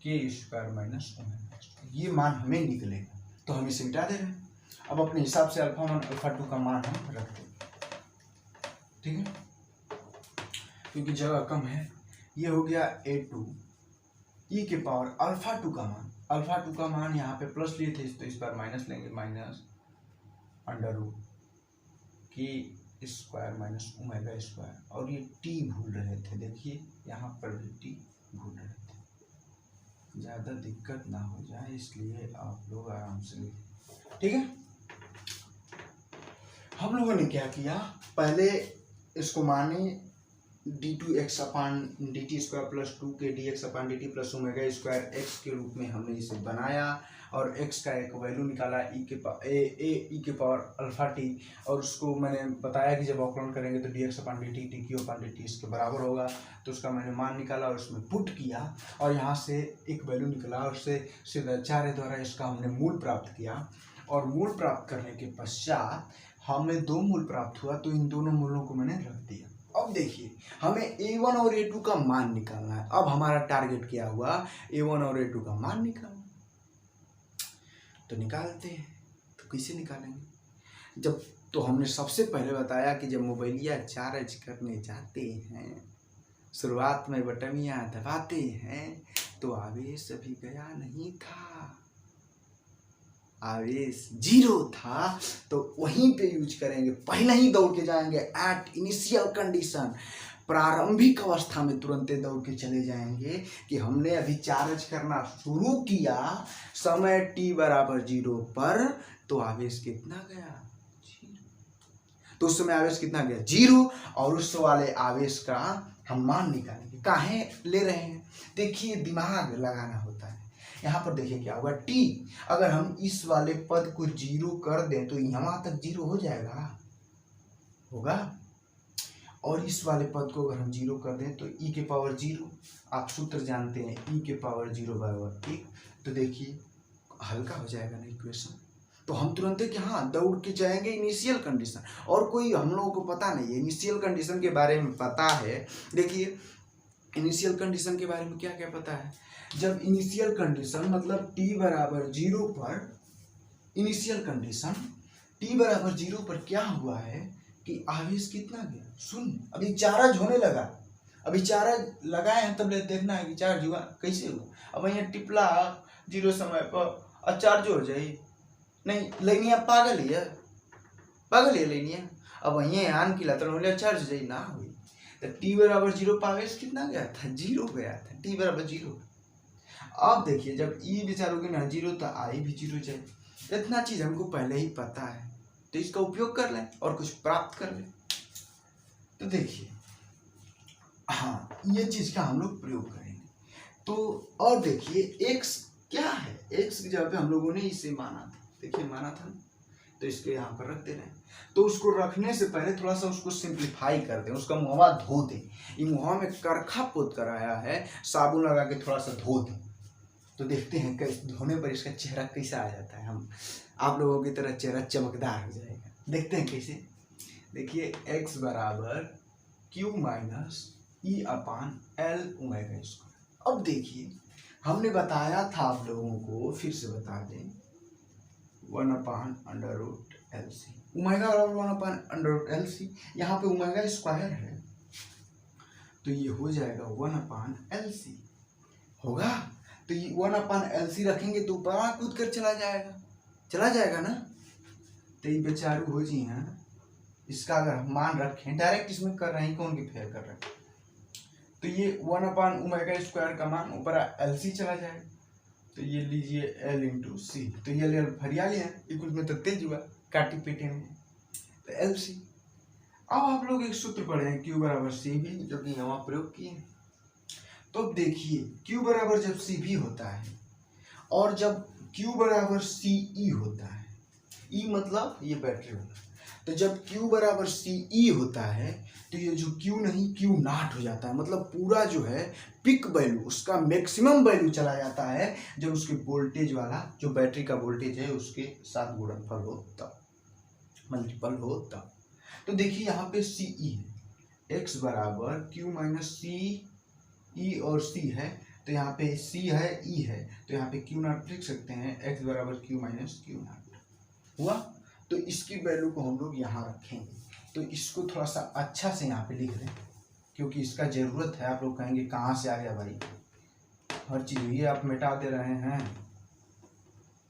Speaker 1: k square minus omega, ये मान हमें निकलेगा। तो हम इसे मिटा दे रहे हैं। अब अपने हिसाब से अल्फा 1 अल्फा 2 का मान हम रख देंगे, ठीक है, क्योंकि जगह कम है। ये हो गया a2 ई के पावर अल्फा 2 का मान, अल्फा 2 का मान यहाँ पे प्लस लिए थे तो इस बार माइनस लेंगे, minus under root k square minus omega square, और ये टी भूल रहे थे, देखिए यहाँ पर भी टी भूल रहे थे, ज़्यादा दिक्कत ना हो जाए इसलिए आप लोग आराम से लिखें, ठीक है। हम लोगों ने क्या किया, पहले इसको माने d2x upon d t square plus 2 k dx upon d t plus omega square x के रूप में हमने इसे बनाया और x का एक वैल्यू निकाला ई के पावर अल्फा टी, और उसको मैंने बताया कि जब अवकलन करेंगे तो dx upon d T q अपान डी टी इसके बराबर होगा, तो उसका मैंने मान निकाला और उसमें पुट किया और यहाँ से एक वैल्यू निकला और उससे सिद्धाचार्य द्वारा इसका हमने मूल प्राप्त किया और मूल प्राप्त करने के पश्चात हमें दो मूल प्राप्त हुआ, तो इन दोनों मूलों को मैंने रख दिया। अब देखिए हमें a1 और a2 का मान निकालना है। अब हमारा टारगेट क्या हुआ, a1 और a2 का मान निकालना, तो निकालते हैं। तो कैसे निकालेंगे, जब तो हमने सबसे पहले बताया कि जब मोबाइलिया चार्ज करने जाते हैं, शुरुआत में बटमियां दबाते हैं तो आवेश अभी गया नहीं था, आवेश 0 था, तो वहीं पे यूज करेंगे, पहले ही दौड़ के जाएंगे एट इनिशियल कंडीशन, प्रारंभिक अवस्था में तुरंत दौड़ के चले जाएंगे कि हमने अभी चार्ज करना शुरू किया समय t बराबर 0 पर, तो आवेश कितना गया 0, तो उस समय आवेश कितना गया 0, और उस वाले आवेश का हम मान निकालेंगे। काहे ले रहे हैं, देखिए दिमाग लगाना होता है। यहाँ पर देखिए क्या होगा, t अगर हम इस वाले पद को 0 कर दें तो यहाँ तक 0 हो जाएगा, होगा, और इस वाले पद को अगर हम 0 कर दें तो e के पावर 0, आप सूत्र जानते हैं e के पावर 0 बराबर 1, तो देखिए हल्का हो जाएगा ना इक्वेशन। तो हम तुरंत कि हाँ दौड़ के जाएंगे इनिशियल कंडीशन, और कोई हम लोगों को पता नहीं है इनिशियल कंडीशन के बारे में पता है। देखिए इनिशियल कंडीशन के बारे में क्या क्या पता है, जब इनिशियल कंडीशन मतलब t बराबर 0 पर, इनिशियल कंडीशन t बराबर 0 पर क्या हुआ है कि आवेश कितना गया, शून्य, अभी चार्ज होने लगा, अभी चार्ज लगाए हैं तब देखना है कि चार्ज हुआ कैसे हुआ। अब यहाँ टिपला 0 समय पर चार्ज हो जाए, नहीं लेनिया पागल है, पागल है लेनिया, अब वहीं आन की लतर हो चार्ज हो जाए ना हुई, तो t बराबर 0 पर आवेश कितना गया था 0 गया था, t बराबर 0। अब देखिए जब ई विचारोगे ना 0 तो आई भी 0 जाए, इतना चीज हमको पहले ही पता है, तो इसका उपयोग कर लें और कुछ प्राप्त कर लें। तो देखिए हाँ ये चीज का हम लोग प्रयोग करेंगे। तो और देखिए x क्या है, x की जगह पे हम लोगों ने इसे माना था, देखिए माना था तो इसको यहाँ पर रख दे रहे हैं। तो उसको रखने से पहले थोड़ा सा उसको सिंप्लीफाई कर दें, उसका मुहवा धो दें। ये मुहवा में करखा पोत कर आया है, साबुन लगा के थोड़ा सा धो दें। तो देखते हैं कैसे धोने पर इसका चेहरा कैसा आ जाता है। हम आप लोगों की तरह चेहरा चमकदार हो जाएगा। देखते हैं कैसे। देखिए x बराबर Q minus e upon L omega square. अब देखिए हमने बताया था आप लोगों को, फिर से बता दें, 1 upon under root L C. Omega बराबर 1 upon under root L C. यहाँ पे ओमेगा स्क्वायर है तो ये हो जाएगा 1 अपान एल सी होगा। तो ये 1 अपान एल सी रखेंगे तो ऊपर कूद कर चला जाएगा ना। तो ये बेचारू हो जी हैं। इसका अगर हम मान रखें, डायरेक्ट इसमें कर रहे हैं, कौन की फेयर कर रहे हैं, तो ये 1 अपान ओमेगा स्क्वायर का मान ऊपर एल सी चला जाएगा। तो ये लीजिए एल इंटू सी। तो ये ले फरिया लिया, इक्वल में तो तेज हुआ काटी पीटे में, तो एल सी। अब आप लोग एक सूत्र पढ़े हैं Q बराबर सी भी, जो कि यहाँ प्रयोग किए। तो अब देखिए Q बराबर जब सी भी होता है और जब Q बराबर सी ई होता है, ई मतलब ये बैटरी वाला, तो जब Q बराबर सी ई होता है तो ये जो Q नहीं Q नॉट हो जाता है। मतलब पूरा जो है पिक वैल्यू, उसका मैक्सिमम वैल्यू चला जाता है जब उसके वोल्टेज वाला जो बैटरी का वोल्टेज है उसके साथ गुणनफल हो तब, मल्टीपल हो तब। तो देखिए यहाँ पे सी ई है, x बराबर Q माइनस सी ई और C है, तो यहाँ पे C है E है, तो यहाँ पे Q नॉट लिख सकते हैं, x बराबर Q माइनस Q नॉट हुआ। तो इसकी वैल्यू को हम लोग यहाँ रखेंगे। तो इसको थोड़ा सा अच्छा से यहाँ पे लिख दें क्योंकि इसका ज़रूरत है। आप लोग कहेंगे कहाँ से आ गया भाई, हर चीज़ ये आप मिटा दे रहे हैं,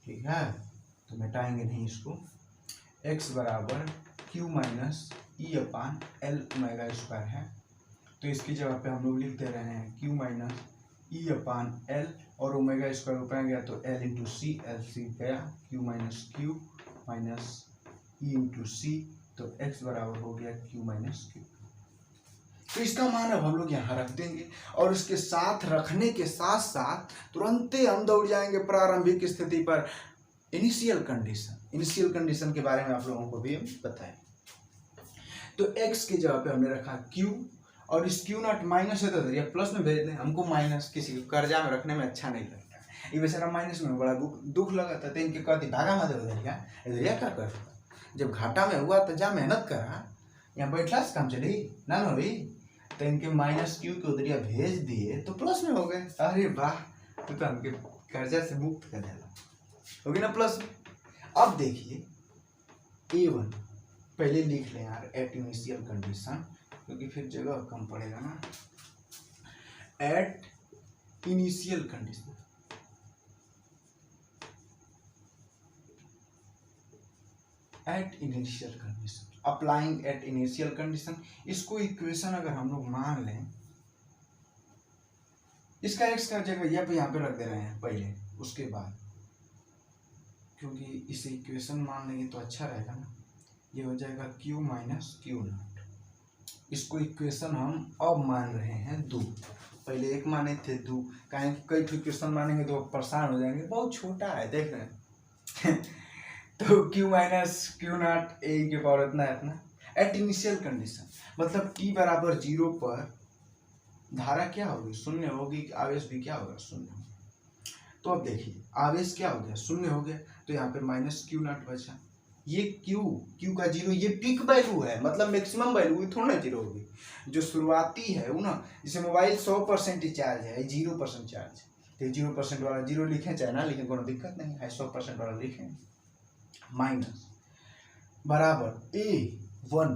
Speaker 1: ठीक है, तो मिटाएंगे नहीं इसको। x बराबर Q minus e upon L omega square है, तो इसकी जगह पे हम लोग लिख दे रहे हैं Q minus e upon L, और ओमेगा स्क्वायर ऊपर गया तो L into C, L C गया, Q minus Q minus e into C, तो x बराबर हो गया Q माइनस Q। तो इसका मान अब हम लोग यहाँ रख देंगे और इसके साथ रखने के साथ साथ तुरंत हम दौड़ जाएंगे प्रारंभिक स्थिति पर। इनिशियल कंडीशन के बारे में आप लोगों को भी हम बताएं। तो x की जगह पे हमने रखा Q, और इस Q नॉट माइनस है तो इधर प्लस में भेज दें। हमको माइनस किसी को कर्जा में रखने में अच्छा नहीं लगता, ये बेचारा माइनस में बड़ा दुख लगा था, तो इनके कहती भागा मत इधर क्या कर, जब घाटा में हुआ तो जा मेहनत करा, यहाँ बैठला से काम चली ना भाई। तो इनके माइनस Q के उधरिया भेज दिए तो प्लस में हो गए। अरे वाह, तो हमके कर्जा से मुक्त कर दिया, हो गया ना प्लस में। अब देखिए A1 पहले लिख लें यार, एट इनिशियल कंडीशन, क्योंकि फिर जगह कम पड़ेगा ना। At initial condition, at initial condition, applying at initial condition. इसको इक्वेशन अगर हम लोग मान लें, इसका x का जगह यहाँ पे रख दे रहे हैं पहले, उसके बाद, क्योंकि इसे इक्वेशन मान लेंगे तो अच्छा रहेगा ना। ये हो जाएगा Q माइनस Q नॉट। इसको इक्वेशन हम अब मान रहे हैं 2, पहले 1 माने थे 2, कहें कई इक्वेशन मानेंगे तो परेशान हो जाएंगे, बहुत छोटा है देख रहे हैं। तो Q minus Q not a के पावर इतना एट इनिशियल कंडीशन, मतलब t बराबर 0 पर धारा क्या होगी, शून्य होगी, आवेश भी क्या होगा, शून्य। तो अब देखिए आवेश क्या हो गया, शून्य हो गया, तो यहाँ पे माइनस Q नॉट बचा। ये Q का 0 ये पीक वैल्यू है, मतलब मैक्सिमम वैल्यू थोड़ा ना 0 होगी, जो शुरुआती है वो ना, जैसे मोबाइल 100% चार्ज है, 0% चार्ज, तो 0% वाला 0 लिखें चाहे ना लिखें कोई दिक्कत नहीं है, 100% वाला लिखें। माइनस बराबर A1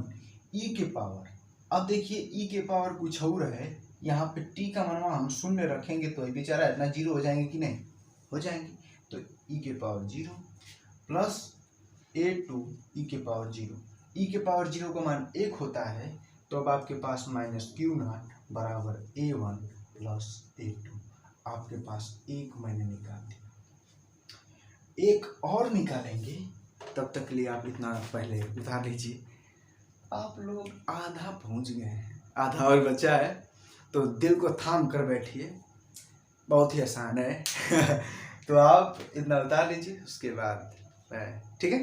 Speaker 1: e के पावर। अब देखिए e के पावर कुछ और है, यहाँ पे t का मनवा हम शून्य रखेंगे तो बेचारा इतना 0 हो जाएंगे कि नहीं, हो जाएंगे। तो e के पावर 0 प्लस A2 e के पावर 0, e के पावर 0 का मान 1 होता है, तो अब आपके पास माइनस Q नॉट बराबर A1 प्लस A2, आपके पास एक मैंने निकाल दिया, एक और निकालेंगे, तब तक के लिए आप इतना पहले उतार लीजिए। आप लोग आधा पहुंच गए हैं, आधा और बचा है, तो दिल को थाम कर बैठिए, बहुत ही आसान है। तो आप इतना उतार लीजिए, उसके बाद ठीक है।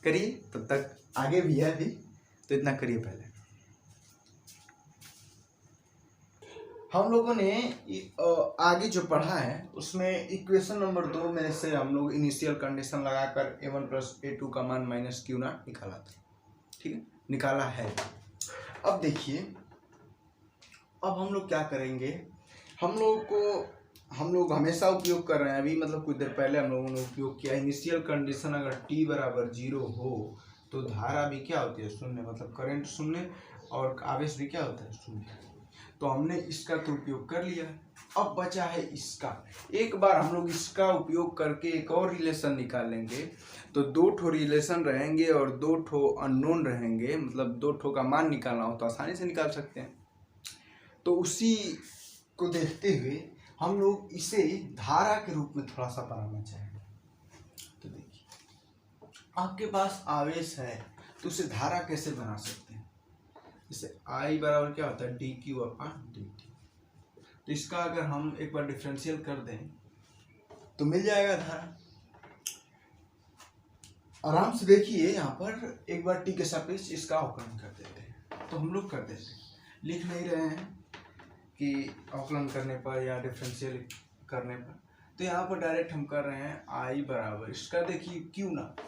Speaker 1: करिए, तब तक आगे भी है अभी, तो इतना करिए। पहले हम लोगों ने आगे जो पढ़ा है उसमें इक्वेशन नंबर 2 में से हम लोग इनिशियल कंडीशन लगाकर a1 प्लस a2 का मान माइनस क्यू नॉट निकाला था। ठीक है, निकाला है। अब देखिए, अब हम लोग क्या करेंगे, हम लोग हमेशा उपयोग कर रहे हैं अभी, मतलब कुछ देर पहले हम लोगों ने उपयोग किया। इनिशियल कंडीशन अगर t बराबर 0 हो तो धारा भी क्या होती है, शून्य, मतलब करंट शून्य और आवेश भी क्या होता है, शून्य। तो हमने इसका तो उपयोग कर लिया। अब बचा है इसका। एक बार हम लोग इसका उपयोग करके एक और रिलेशन निकालेंगे, तो 2 ठो रिलेशन रहेंगे और 2 ठो अननोन रहेंगे, मतलब 2 ठो का मान निकालना हो तो आसानी से निकाल सकते हैं। तो उसी को देखते हुए हम लोग इसे धारा के रूप में थोड़ा सा बनाना चाहेंगे। तो देखिए, आपके पास आवेश है तो उसे धारा कैसे बना सकते हैं, जैसे I बराबर क्या होता है, D Q upon D T. तो इसका अगर हम एक बार डिफरेंशियल कर दें तो मिल जाएगा धारा। आराम से देखिए, यहाँ पर एक बार टी के सापेक्ष इसका अवकलन कर देते हैं। तो हम लोग कर देते हैं, लिख नहीं रहे हैं कि अवकलन करने पर या डिफरेंशियल करने पर, तो यहाँ पर डायरेक्ट हम कर रहे हैं I बराबर इसका देखिए क्यू नॉट।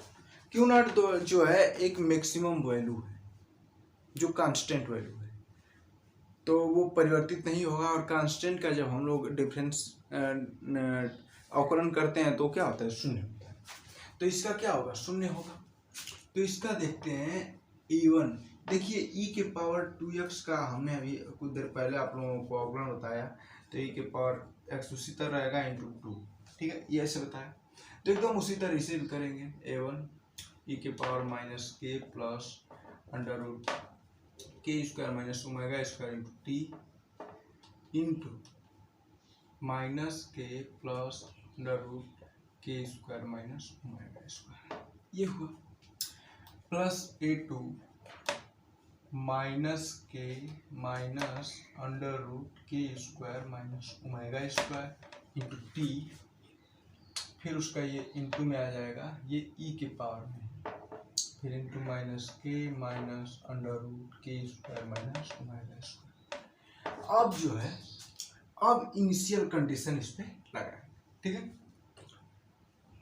Speaker 1: क्यू नॉट जो है एक मैक्सिमम वैल्यू है जो कांस्टेंट वैल्यू है, तो वो परिवर्तित नहीं होगा। और कांस्टेंट का जब हम लोग डिफरेंस अवकलन करते हैं तो क्या होता है, शून्य होता है। तो इसका क्या होगा, शून्य होगा। तो इसका देखते हैं E1। देखिए e के पावर 2x का हमने अभी कुछ देर पहले आप लोगों को अवकलन बताया, तो e के पावर x उसी तरह रहेगा इंटू 2। ठीक है, ये ऐसे बताया। तो एकदम उसी तरह इसे भी करेंगे, a1 e के पावर माइनस के plus under root k square minus omega square into T into minus के plus under root k square minus omega square, ये हुआ। प्लस a2 माइनस के minus under root k square minus omega square into T, फिर उसका ये into में आ जाएगा, ये ई के पावर में, फिर इंटू माइनस के minus under root k square minus omega square. अब जो है, अब इनिशियल कंडीशन इस पे लगाए। ठीक है,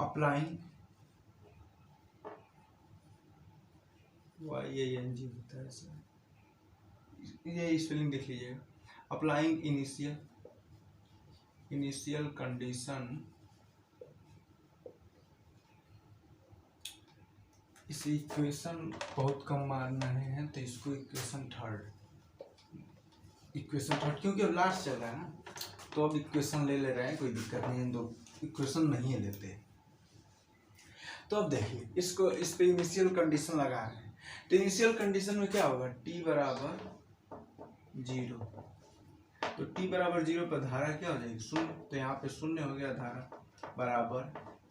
Speaker 1: अप्लाइंग YANG होता है सर, ये स्पेलिंग देख लीजिएगा। अप्लाइंग इनिशियल कंडीशन, इस इक्वेशन बहुत कम मान रहे हैं तो इसको इक्वेशन थर्ड, क्योंकि अब लास्ट चल रहा है ना, तो अब इक्वेशन ले रहे हैं, कोई दिक्कत नहीं है, तो इक्वेशन नहीं लेते। तो अब देखिए, इसको इस पे इनिशियल कंडीशन लगा रहे हैं, तो इनिशियल कंडीशन में क्या होगा, t बराबर 0। तो t बराबर 0 पर धारा क्या हो जाएगी, शून्य। तो यहाँ पे शून्य हो गया, धारा बराबर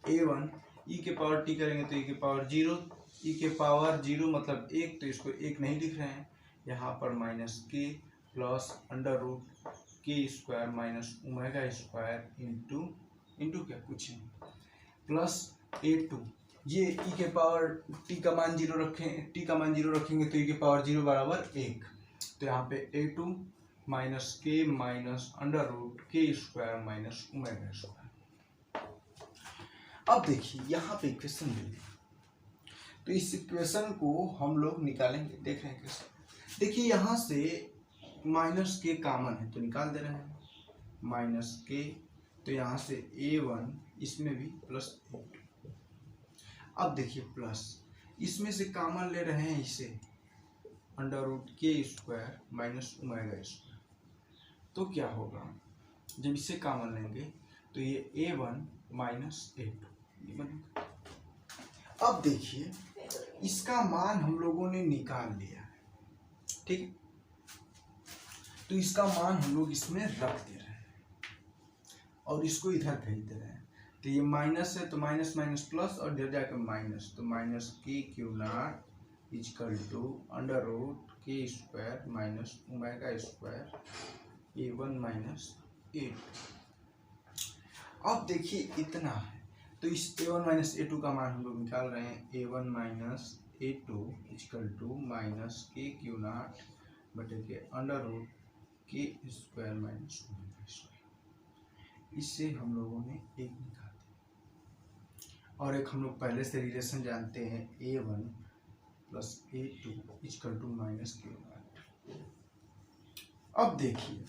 Speaker 1: a1 e के पावर t करेंगे तो e के पावर 0, e के पावर 0 मतलब 1, तो इसको 1 नहीं लिख रहे हैं, यहाँ पर माइनस के plus under root k square minus omega square into क्या, कुछ नहीं, प्लस a2, ये e के पावर t का मान 0 रखेंगे तो e के पावर 0 बराबर 1। तो यहाँ पे a2 माइनस के minus under root k square minus omega square. अब देखिए, यहाँ पे इक्वेशन मिल गई, तो इस इक्वेशन को हम लोग निकालेंगे, देख रहे हैं कैसे। देखिए, यहाँ से माइनस के कॉमन है तो निकाल दे रहे हैं, माइनस के, तो यहाँ से a1 इसमें भी प्लस। अब देखिए प्लस, इसमें से कॉमन ले रहे हैं इसे, under root k square minus omega square, तो क्या होगा, जब इसे कॉमन लेंगे तो ये a1 माइनस a2 ये बनेगा। अब देखिए, इसका मान हम लोगों ने निकाल लिया है, ठीक है, तो इसका मान हम लोग इसमें रख दे रहे हैं और इसको इधर भेज दे रहे हैं। तो ये माइनस है तो माइनस माइनस प्लस और इधर जाकर माइनस, तो minus k q naught equal to under root k square minus omega square a1 minus a2। अब देखिए इतना है, तो इस a1 माइनस a2 का मान हम लोग निकाल रहे हैं। a1 minus a2 equal to minus k q not बटे k under root k square minus omega square. इससे हम लोगों ने एक निकाल दिया और एक हम लोग पहले से रिलेशन जानते हैं a1 plus a2 equal to minus q not. अब देखिए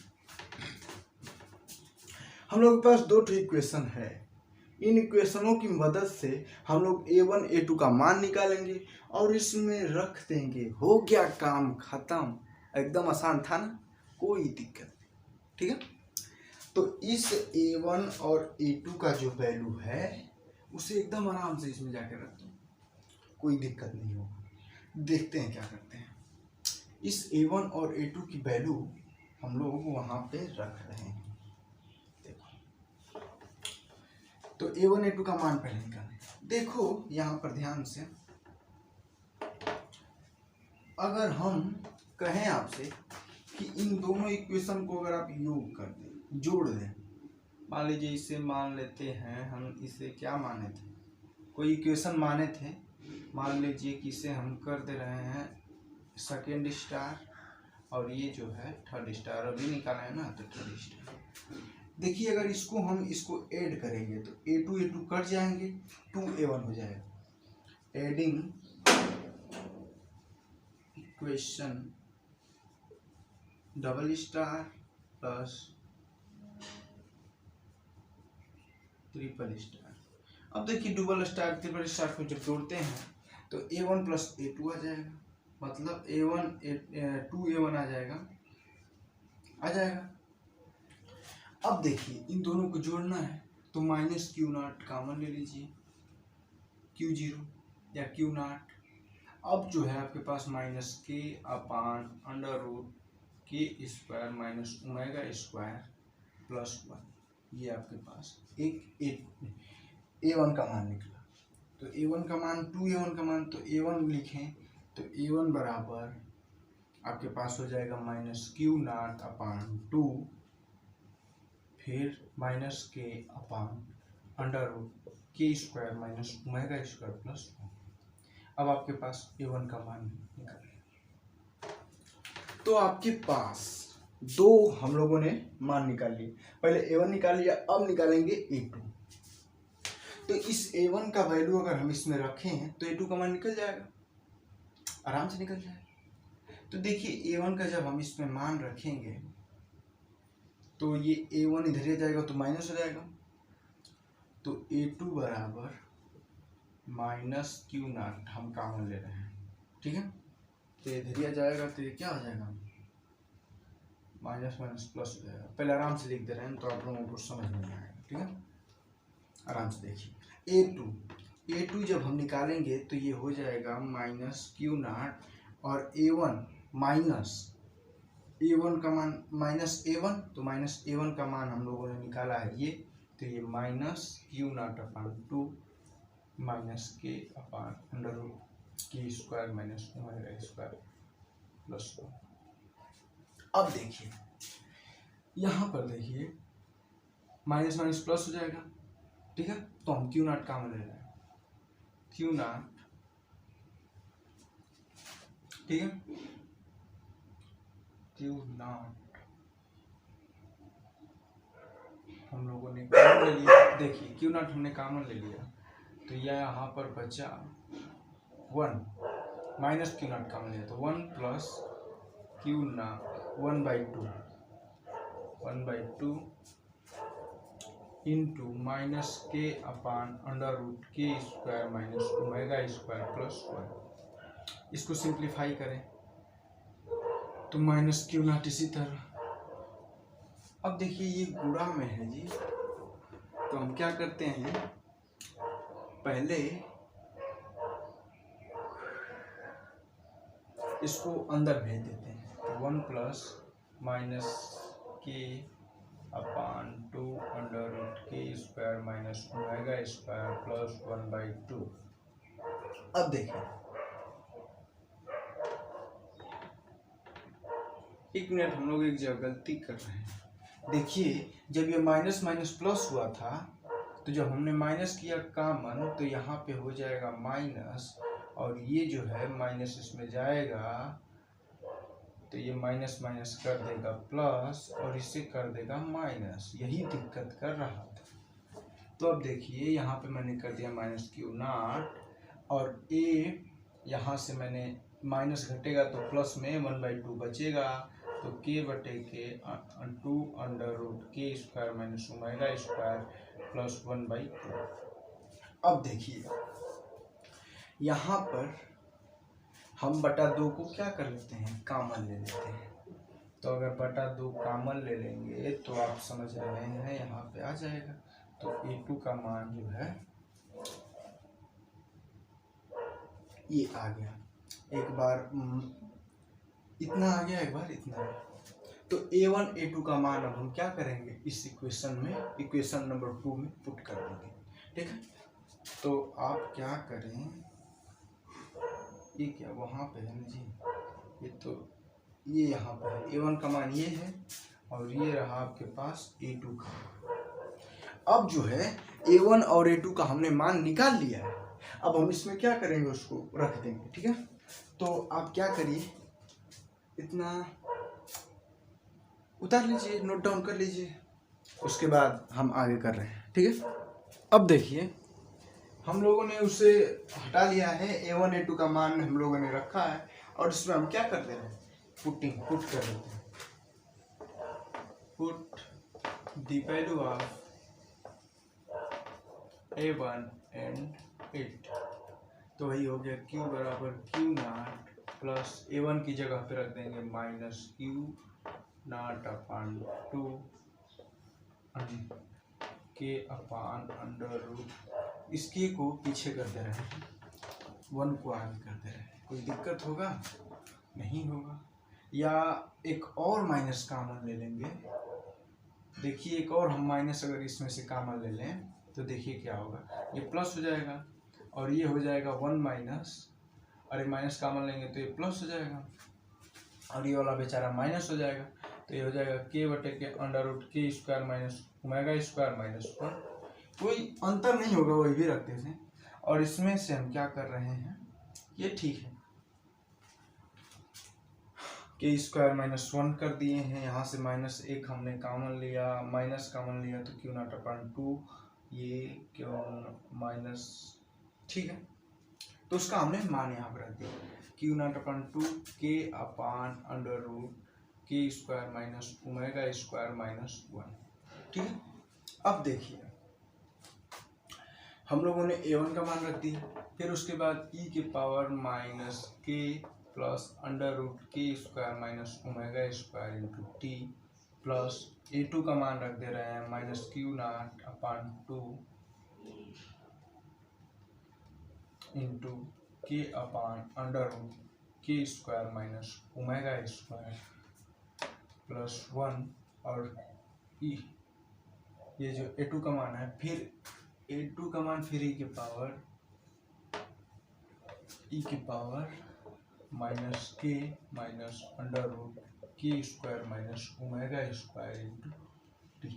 Speaker 1: हम लोग के पास दो इक्वेशन है। इन इक्वेशनों की मदद से हम लोग a1 a2 का मान निकालेंगे और इसमें रख देंगे। हो गया काम खत्म। एकदम आसान था ना, कोई दिक्कत नहीं। ठीक है, तो इस a1 और a2 का जो वैल्यू है उसे एकदम आराम से इसमें जाकर रख दो, कोई दिक्कत नहीं होगा। देखते हैं क्या करते हैं। इस a1 और a2 की वैल्यू हम लोग वहां पे रख रहे हैं। तो a1 a2 का मान पहले निकालें। देखो यहाँ पर ध्यान से, अगर हम कहें आपसे कि इन दोनों इक्वेशन को अगर आप योग कर दें, जोड़ दें, मान लीजिए इसे मान लेते हैं हम, इसे क्या माने थे, कोई इक्वेशन माने थे, मान लीजिए कि इसे हम कर दे रहे हैं सेकेंड स्टार और ये जो है थर्ड स्टार, अभी निकाला है ना तो थर्ड स्टार। देखिए अगर इसको हम इसको ऐड करेंगे तो a2 a2 कट जाएंगे, 2a1 हो जाएगा। Adding equation double star plus triple star. अब देखिए डबल स्टार ट्रिपल स्टार को जब जोड़ते हैं तो a1 प्लस a2 आ जाएगा, मतलब a1 2a1 आ जाएगा। अब देखिए इन दोनों को जोड़ना है तो माइनस क्यू नॉट कॉमन ले लीजिए, Q0 या क्यू नॉट। अब जो है आपके पास माइनस के अपान under root k square minus omega square plus 1, ये आपके पास एक a1 का मान निकला। तो a1 का मान 2a1 का मान, तो a1 लिखें तो a1 बराबर आपके पास हो जाएगा माइनस क्यू नॉट अपान 2 फिर माइनस के अपान under root k square minus omega square plus 1। अब आपके पास a1 का मान निकाल। तो आपके पास दो हम लोगों ने मान निकाल लिए, पहले a1 निकाल लिया, अब निकालेंगे a2। तो इस a1 का वैल्यू अगर हम इसमें रखें तो a2 का मान निकल जाएगा, आराम से निकल जाएगा। तो देखिए a1 का जब हम इसमें मान रखेंगे तो ये a1 इधर ही जाएगा तो माइनस हो जाएगा, तो a2 बराबर माइनस क्यू नॉट हम कॉमन ले रहे हैं। ठीक है, तो ये इधर ही जाएगा तो ये क्या हो जाएगा, माइनस माइनस प्लस हो जाएगा। पहले आराम से लिख दे रहे हैं तो आप लोगों को समझ में आएगा। ठीक है, आराम से देखिए a2 जब हम निकालेंगे तो ये हो जाएगा माइनस क्यू नॉट और a1 माइनस a1 का मान माइनस a1, तो माइनस a1 का मान हम लोगों ने निकाला है ये, तो ये minus q not upon 2 minus के अपान under root k square minus omega square plus 1। अब देखिए यहाँ पर देखिए माइनस माइनस प्लस हो जाएगा। ठीक है, तो हम क्यू नॉट कॉमन ले रहे हैं, क्यू नॉट। ठीक है, क्यू नॉट हम लोगों ने कॉमन ले लिया। देखिए क्यू नॉट हमने कॉमन ले लिया तो यह यहाँ पर बचा 1, माइनस क्यू नॉट कॉमन लिया तो 1 plus Q not 1/2 into minus के अपान under root k square minus omega square plus 1। इसको सिंप्लीफाई करें तो माइनस क्यू नॉट इसी तरह। अब देखिए ये गुणा में है जी, तो हम क्या करते हैं, पहले इसको अंदर भेज देते हैं। तो 1 प्लस माइनस के अपान 2 under root k square minus omega square plus 1/2। अब देखिए एक मिनट, हम लोग एक जगह गलती कर रहे हैं। देखिए जब ये माइनस माइनस प्लस हुआ था तो जब हमने माइनस किया कॉमन तो यहाँ पे हो जाएगा माइनस, और ये जो है माइनस इसमें जाएगा तो ये माइनस माइनस कर देगा प्लस और इससे कर देगा माइनस। यही दिक्कत कर रहा था। तो अब देखिए यहाँ पे मैंने कर दिया माइनस क्यू नॉट, और ए यहाँ से मैंने माइनस घटेगा तो प्लस में 1/2 बचेगा, तो के बटे के 2 under root k square minus omega square plus 1/2। अब देखिए यहाँ पर हम बटा 2 को क्या कर लेते हैं, कॉमन ले लेते हैं। तो अगर बटा 2 कॉमन ले लेंगे तो आप समझ रहे हैं यहाँ पे आ जाएगा। तो a2 का मान जो है ये आ गया, एक बार इतना आ गया, एक बार इतना आ गया। तो a1 a2 का मान अब हम क्या करेंगे, इस इक्वेशन में, इक्वेशन नंबर 2 में पुट कर देंगे। ठीक है, तो आप क्या करें, ये क्या वहाँ पे है ना जी, ये तो ये यहाँ पे है, a1 का मान ये है और ये रहा आपके पास a2 का। अब जो है a1 और a2 का हमने मान निकाल लिया है, अब हम इसमें क्या करेंगे, उसको रख देंगे। ठीक है, तो आप क्या करिए, इतना उतार लीजिए, नोट डाउन कर लीजिए, उसके बाद हम आगे कर रहे हैं। ठीक है, अब देखिए हम लोगों ने उसे हटा लिया है, a1 a2 का मान हम लोगों ने रखा है, और इसमें हम क्या कर दे रहे हैं, पुट कर देते हैं। Put the value of a1 and a2, तो वही हो गया q बराबर q नॉट प्लस a1 की जगह पे रख देंगे माइनस q नॉट अपान 2 के अपान अंडर रूट, इसके को पीछे कर दे रहे हैं, 1 को आगे कर दे रहे हैं। कोई दिक्कत होगा, नहीं होगा। या एक और माइनस कॉमन ले लेंगे, देखिए एक और हम माइनस अगर इसमें से कॉमन ले लें तो देखिए क्या होगा, ये प्लस हो जाएगा और ये हो जाएगा 1 माइनस, और ये माइनस कॉमन लेंगे तो ये प्लस हो जाएगा और ये वाला बेचारा माइनस हो जाएगा, तो ये हो जाएगा के बटे k under root k square minus omega square minus 1। कोई अंतर नहीं होगा, वही भी रखते थे। और इसमें से हम क्या कर रहे हैं, ये ठीक है, के स्क्वायर माइनस 1 कर दिए हैं, यहाँ से माइनस 1 हमने कॉमन लिया, माइनस कॉमन लिया तो क्यू नॉट अपान 2, ये क्यू माइनस, ठीक है, तो उसका हमने मान यहाँ पर रख दिया, क्यू नॉट अपान 2 के अपान under root k square minus omega square minus 1। ठीक है, अब देखिए हम लोगों ने a1 का मान रख दिया, फिर उसके बाद e के पावर माइनस के plus under root k square minus omega square into T plus a2 का मान रख दे रहे हैं minus q not upon 2 into के अपान under root k square minus omega square plus 1, और e ये जो a2 का मान है, फिर a2 का मान फिर e के पावर माइनस के minus under root k square minus omega square into T.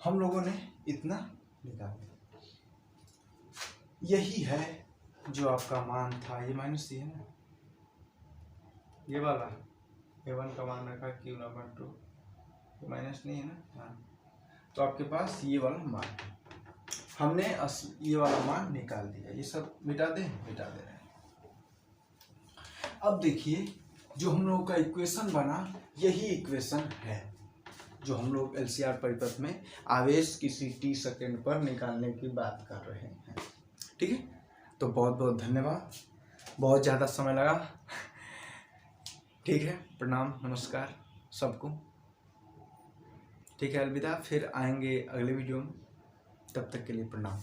Speaker 1: हम लोगों ने इतना निकाला, यही है जो आपका मान था। ये माइनस है ना, ये वाला a1 का मान रखा क्यू नंबर 2, माइनस नहीं है ना, हाँ, तो आपके पास ये वाला मान है, हमने ये वाला मान निकाल दिया। ये सब मिटा दे रहे हैं। अब देखिए जो हम लोगों का इक्वेशन बना, यही इक्वेशन है जो हम लोग एलसीआर परिपथ में आवेश किसी t सेकेंड पर निकालने की बात कर रहे हैं। ठीक है, तो बहुत बहुत धन्यवाद, बहुत ज़्यादा समय लगा। ठीक है, प्रणाम, नमस्कार सबको। ठीक है, अलविदा, फिर आएंगे अगले वीडियो में, तब तक के लिए प्रणाम।